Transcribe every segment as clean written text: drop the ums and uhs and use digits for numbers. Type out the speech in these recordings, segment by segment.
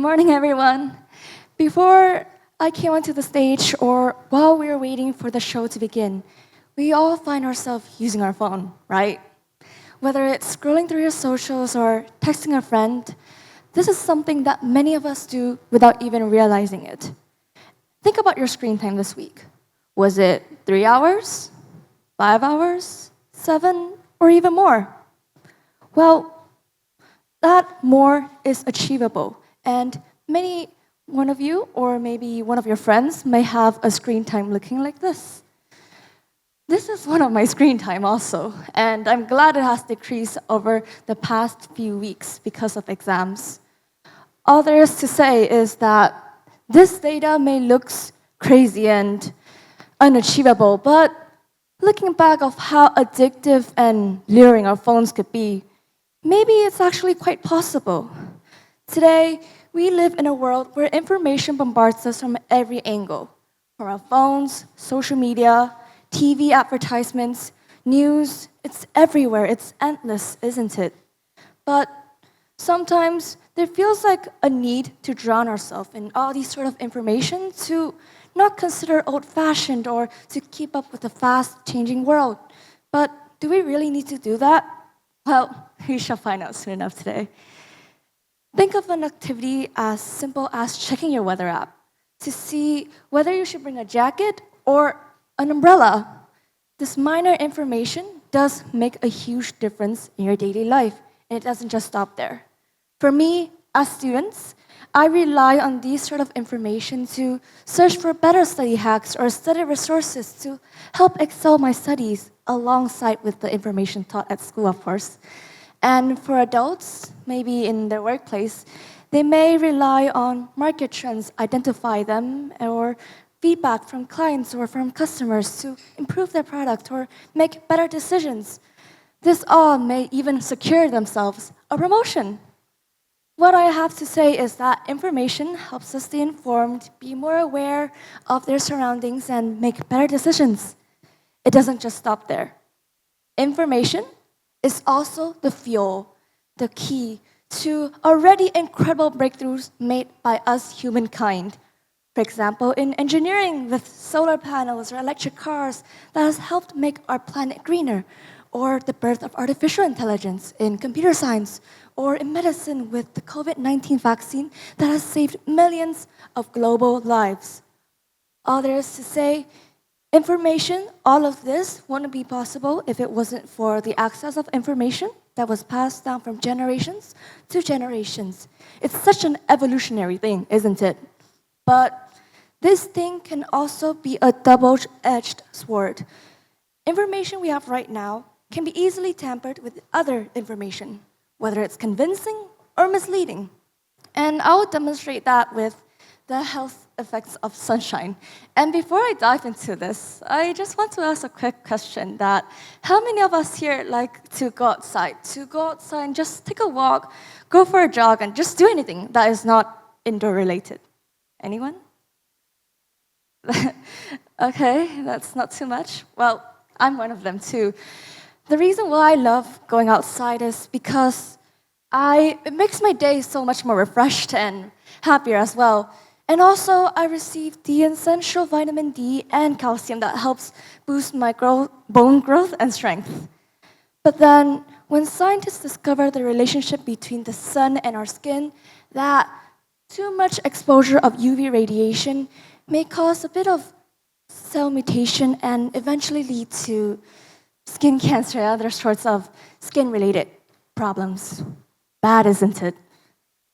morning, everyone. Before I came onto the stage or while we were waiting for the show to begin, we all find ourselves using our phone, right? Whether it's scrolling through your socials or texting a friend, this is something that many of us do without even realizing it. Think about your screen time this week. Was it 3 hours, 5 hours, 7, or even more? Well, that more is achievable, and one of you, or maybe one of your friends, may have a screen time looking like this. This is one of my screen time also, and I'm glad it has decreased over the past few weeks because of exams. All there is to say is that this data may look crazy and unachievable, but looking back of how addictive and luring our phones could be, maybe it's actually quite possible. Today, we live in a world where information bombards us from every angle, from our phones, social media, TV advertisements, news. It's everywhere. It's endless, isn't it? But sometimes there feels like a need to drown ourselves in all these sort of information to not consider old-fashioned or to keep up with the fast-changing world. But do we really need to do that? Well, we shall find out soon enough today. Think of an activity as simple as checking your weather app to see whether you should bring a jacket or an umbrella. This minor information does make a huge difference in your daily life, and it doesn't just stop there. For me, as students, I rely on these sort of information to search for better study hacks or study resources to help excel my studies alongside with the information taught at school, of course. And for adults, maybe in their workplace, they may rely on market trends, identify them, or feedback from clients or from customers to improve their product or make better decisions. This all may even secure themselves a promotion. What I have to say is that information helps us stay informed, be more aware of their surroundings, and make better decisions. It doesn't just stop there. Information is also the fuel, the key to already incredible breakthroughs made by us humankind. For example, in engineering with solar panels or electric cars that has helped make our planet greener, or the birth of artificial intelligence in computer science, or in medicine with the COVID-19 vaccine that has saved millions of global lives. All there is to say, information, all of this wouldn't be possible if it wasn't for the access of information that was passed down from generations to generations. It's such an evolutionary thing, isn't it? But this thing can also be a double-edged sword. Information we have right now can be easily tampered with other information, whether it's convincing or misleading. And I will demonstrate that with the health effects of sunshine. And before I dive into this, I just want to ask a quick question that how many of us here like to go outside? To go outside and just take a walk, go for a jog, and just do anything that is not indoor related? Anyone? Okay, that's not too much. Well, I'm one of them too. The reason why I love going outside is because it makes my day so much more refreshed and happier as well. And also, I receive the essential vitamin D and calcium that helps boost my bone growth and strength. But then, when scientists discover the relationship between the sun and our skin, that too much exposure of UV radiation may cause a bit of cell mutation and eventually lead to skin cancer and other sorts of skin-related problems. Bad, isn't it?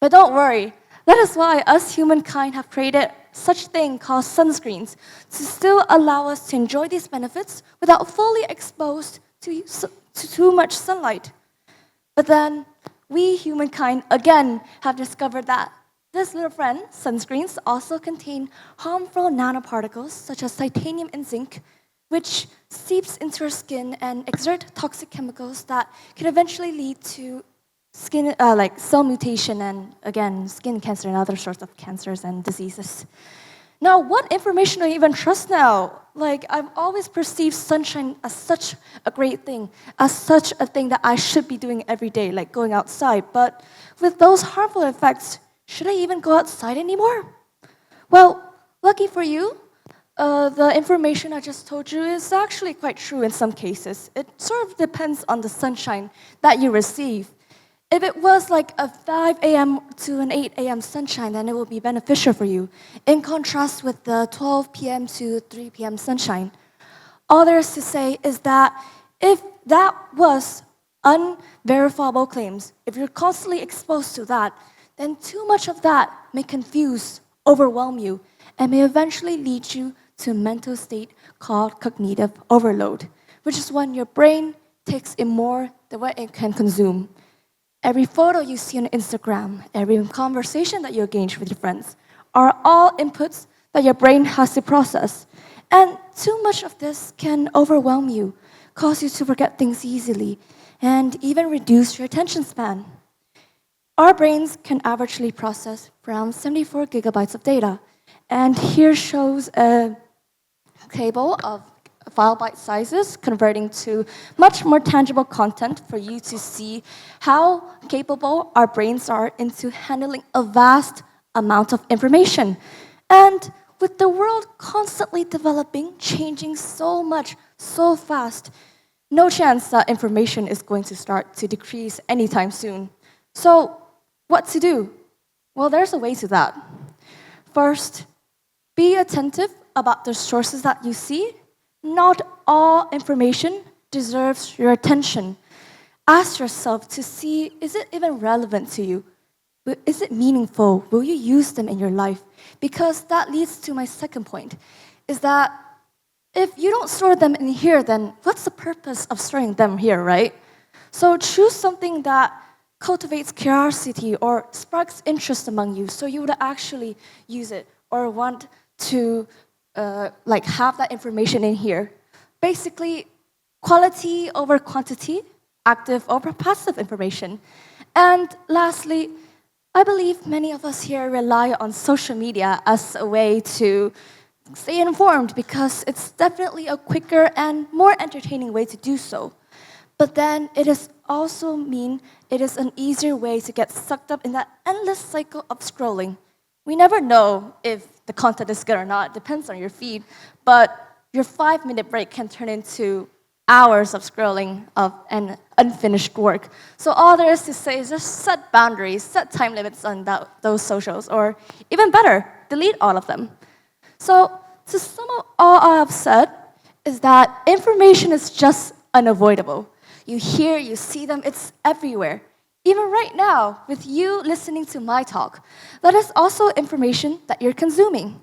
But don't worry. That is why us humankind have created such thing called sunscreens to still allow us to enjoy these benefits without fully exposed to too much sunlight. But then, we humankind again have discovered that this little friend, sunscreens, also contain harmful nanoparticles such as titanium and zinc, which seeps into our skin and exert toxic chemicals that can eventually lead to skin, like cell mutation and, again, skin cancer and other sorts of cancers and diseases. Now, what information do I even trust now? Like, I've always perceived sunshine as such a great thing, as such a thing that I should be doing every day, like going outside. But with those harmful effects, should I even go outside anymore? Well, lucky for you, the information I just told you is actually quite true in some cases. It sort of depends on the sunshine that you receive. If it was like a 5 a.m. to an 8 a.m. sunshine, then it will be beneficial for you, in contrast with the 12 p.m. to 3 p.m. sunshine. All there is to say is that if that was unverifiable claims, if you're constantly exposed to that, then too much of that may confuse, overwhelm you, and may eventually lead you to a mental state called cognitive overload, which is when your brain takes in more than what it can consume. Every photo you see on Instagram, every conversation that you engage with your friends are all inputs that your brain has to process. And too much of this can overwhelm you, cause you to forget things easily, and even reduce your attention span. Our brains can averagely process around 74 gigabytes of data. And here shows a table of file byte sizes converting to much more tangible content for you to see how capable our brains are into handling a vast amount of information. And with the world constantly developing, changing so much, so fast, no chance that information is going to start to decrease anytime soon. So, what to do? Well, there's a way to that. First, be attentive about the sources that you see. Not all information deserves your attention. Ask yourself to see, is it even relevant to you? Is it meaningful? Will you use them in your life? Because that leads to my second point, is that if you don't store them in here, then what's the purpose of storing them here, right? So choose something that cultivates curiosity or sparks interest among you, so you would actually use it or want to have that information in here. Basically, quality over quantity, active over passive information. And lastly, I believe many of us here rely on social media as a way to stay informed because it's definitely a quicker and more entertaining way to do so. But then it is also mean it is an easier way to get sucked up in that endless cycle of scrolling. We never know if the content is good or not, it depends on your feed, but your 5-minute break can turn into hours of scrolling of an unfinished work. So all there is to say is just set boundaries, set time limits on those socials, or even better, delete all of them. So to sum up all I have said is that information is just unavoidable. You hear, you see them, it's everywhere. Even right now, with you listening to my talk, that is also information that you're consuming.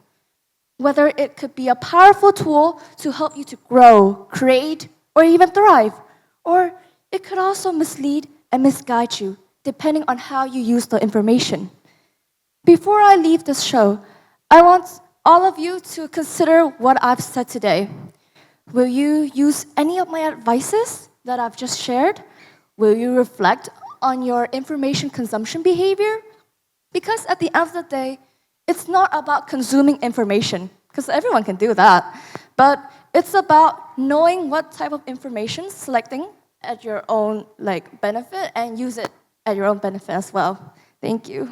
Whether it could be a powerful tool to help you to grow, create, or even thrive, or it could also mislead and misguide you, depending on how you use the information. Before I leave this show, I want all of you to consider what I've said today. Will you use any of my advices that I've just shared? Will you reflect on your information consumption behavior? Because at the end of the day, it's not about consuming information, because everyone can do that, but it's about knowing what type of information, selecting at your own benefit, and use it at your own benefit as well. Thank you.